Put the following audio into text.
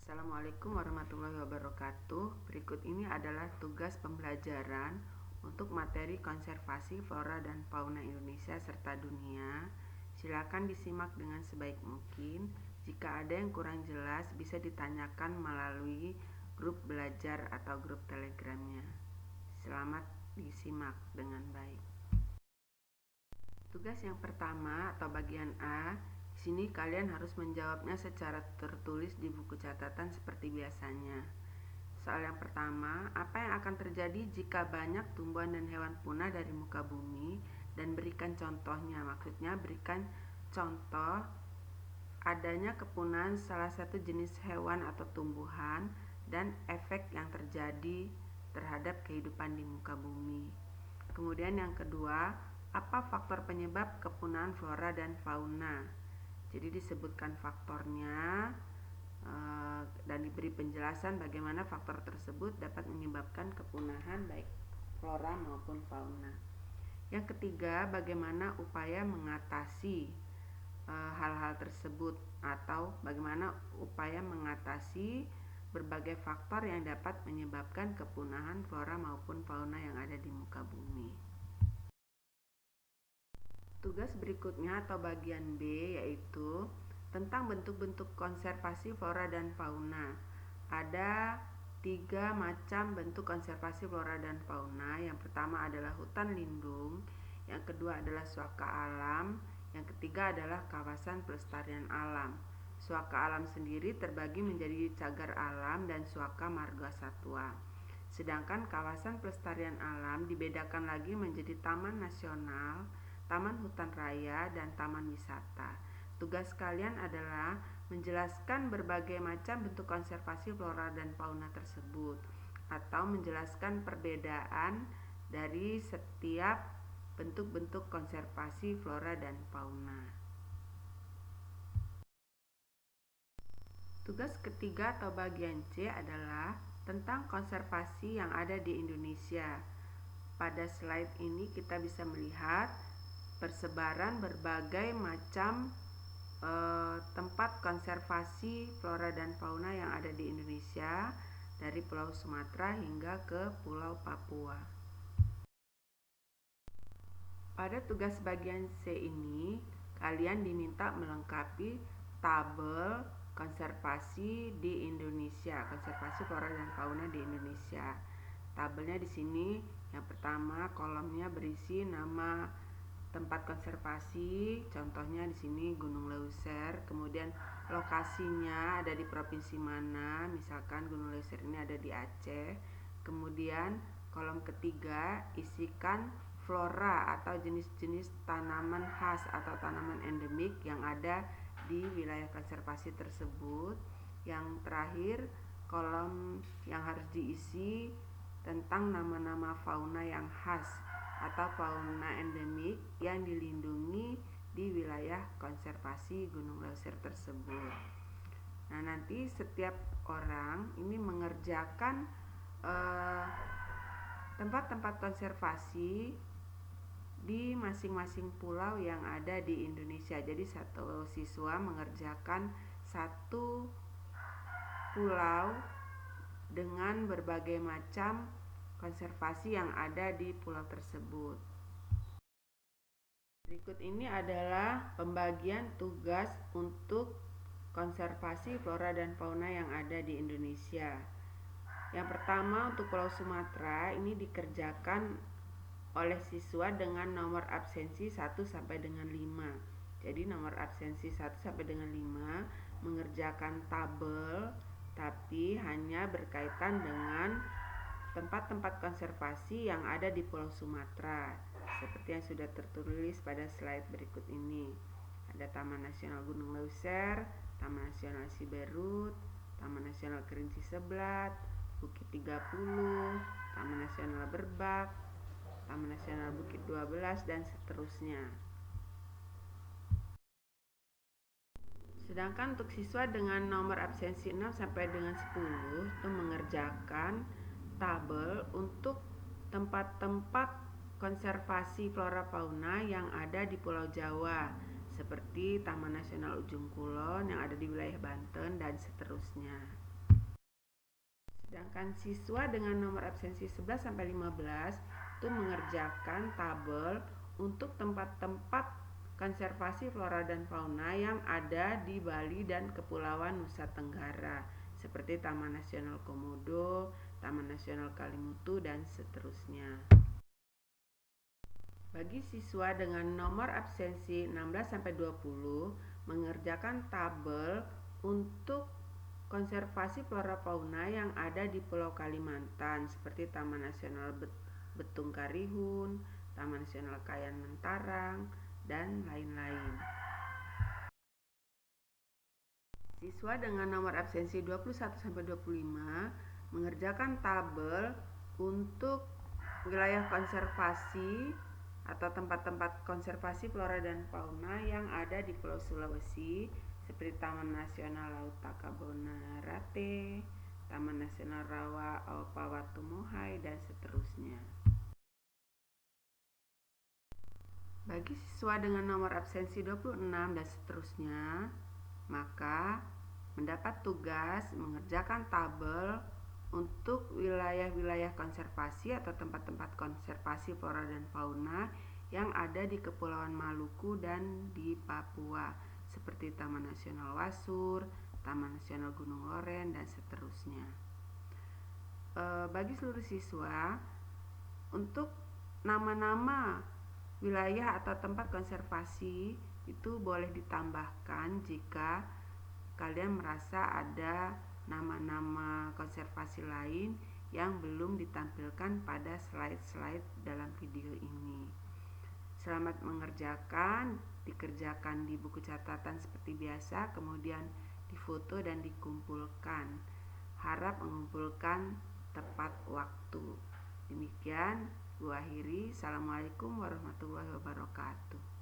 Assalamualaikum warahmatullahi wabarakatuh. Berikut ini adalah tugas pembelajaran untuk materi konservasi flora dan fauna Indonesia serta dunia. Silakan disimak dengan sebaik mungkin. Jika ada yang kurang jelas, bisa ditanyakan melalui grup belajar atau grup telegramnya. Selamat disimak dengan baik. Tugas yang pertama atau bagian A. Di sini kalian harus menjawabnya secara tertulis di buku catatan seperti biasanya. Soal yang pertama, apa yang akan terjadi jika banyak tumbuhan dan hewan punah dari muka bumi? Dan berikan contohnya, maksudnya berikan contoh adanya kepunahan salah satu jenis hewan atau tumbuhan dan efek yang terjadi terhadap kehidupan di muka bumi. Kemudian yang kedua, apa faktor penyebab kepunahan flora dan fauna? Jadi disebutkan faktornya dan diberi penjelasan bagaimana faktor tersebut dapat menyebabkan kepunahan baik flora maupun fauna. Yang ketiga, bagaimana upaya mengatasi hal-hal tersebut atau bagaimana upaya mengatasi berbagai faktor yang dapat menyebabkan kepunahan flora maupun fauna yang ada di muka bumi. Tugas berikutnya atau bagian B yaitu tentang bentuk-bentuk konservasi flora dan fauna. Ada 3 macam bentuk konservasi flora dan fauna. Yang pertama adalah hutan lindung, yang kedua adalah suaka alam, yang ketiga adalah kawasan pelestarian alam. Suaka alam sendiri terbagi menjadi cagar alam dan suaka marga satwa. Sedangkan kawasan pelestarian alam dibedakan lagi menjadi taman nasional, taman hutan raya, dan taman wisata. Tugas kalian adalah menjelaskan berbagai macam bentuk konservasi flora dan fauna tersebut atau menjelaskan perbedaan dari setiap bentuk-bentuk konservasi flora dan fauna. Tugas ketiga atau bagian C adalah tentang konservasi yang ada di Indonesia. Pada slide ini kita bisa melihat persebaran berbagai macam tempat konservasi flora dan fauna yang ada di Indonesia, dari Pulau Sumatera hingga ke Pulau Papua. Pada tugas bagian C ini, kalian diminta melengkapi tabel konservasi di Indonesia, konservasi flora dan fauna di Indonesia. Tabelnya di sini, yang pertama kolomnya berisi nama tempat konservasi, contohnya di sini Gunung Leuser, kemudian lokasinya ada di provinsi mana, misalkan Gunung Leuser ini ada di Aceh. Kemudian kolom ketiga isikan flora atau jenis-jenis tanaman khas atau tanaman endemik yang ada di wilayah konservasi tersebut. Yang terakhir, kolom yang harus diisi tentang nama-nama fauna yang khas atau fauna endemik yang dilindungi di wilayah konservasi Gunung Leuser tersebut. Nah, nanti setiap orang ini mengerjakan tempat-tempat konservasi di masing-masing pulau yang ada di Indonesia. Jadi satu siswa mengerjakan satu pulau dengan berbagai macam konservasi yang ada di pulau tersebut. Berikut ini adalah pembagian tugas untuk konservasi flora dan fauna yang ada di Indonesia. Yang pertama, untuk Pulau Sumatera ini dikerjakan oleh siswa dengan nomor absensi 1 sampai dengan 5. Jadi nomor absensi 1 sampai dengan 5 mengerjakan tabel tapi hanya berkaitan dengan tempat-tempat konservasi yang ada di Pulau Sumatera, seperti yang sudah tertulis pada slide berikut ini. Ada Taman Nasional Gunung Leuser, Taman Nasional Siberut, Taman Nasional Kerinci Seblat, Bukit 30, Taman Nasional Berbak, Taman Nasional Bukit 12, dan seterusnya. Sedangkan untuk siswa dengan nomor absensi 6 sampai dengan 10 itu mengerjakan tabel untuk tempat-tempat konservasi flora fauna yang ada di Pulau Jawa, seperti Taman Nasional Ujung Kulon yang ada di wilayah Banten dan seterusnya. Sedangkan siswa dengan nomor absensi 11 sampai 15 itu mengerjakan tabel untuk tempat-tempat konservasi flora dan fauna yang ada di Bali dan Kepulauan Nusa Tenggara, seperti Taman Nasional Komodo, Taman Nasional Kalimutu, dan seterusnya. Bagi siswa dengan nomor absensi 16 sampai 20 mengerjakan tabel untuk konservasi flora fauna yang ada di Pulau Kalimantan seperti Taman Nasional Betung Karihun, Taman Nasional Kayan Mentarang, dan lain-lain. Siswa dengan nomor absensi 21 sampai 25 mengerjakan tabel untuk wilayah konservasi atau tempat-tempat konservasi flora dan fauna yang ada di Pulau Sulawesi seperti Taman Nasional Laut Takabona Rate, Taman Nasional Rawa Aopa Watumohai, dan seterusnya. Bagi siswa dengan nomor absensi 26 dan seterusnya, maka mendapat tugas mengerjakan tabel untuk wilayah-wilayah konservasi atau tempat-tempat konservasi flora dan fauna yang ada di Kepulauan Maluku dan di Papua seperti Taman Nasional Wasur, Taman Nasional Gunung Oren, dan seterusnya. Bagi seluruh siswa, untuk nama-nama wilayah atau tempat konservasi itu boleh ditambahkan jika kalian merasa ada nama-nama konservasi lain yang belum ditampilkan pada slide-slide dalam video ini. Selamat mengerjakan, dikerjakan di buku catatan seperti biasa, kemudian difoto dan dikumpulkan. Harap mengumpulkan tepat waktu. Demikian, Bu akhiri. Assalamualaikum warahmatullahi wabarakatuh.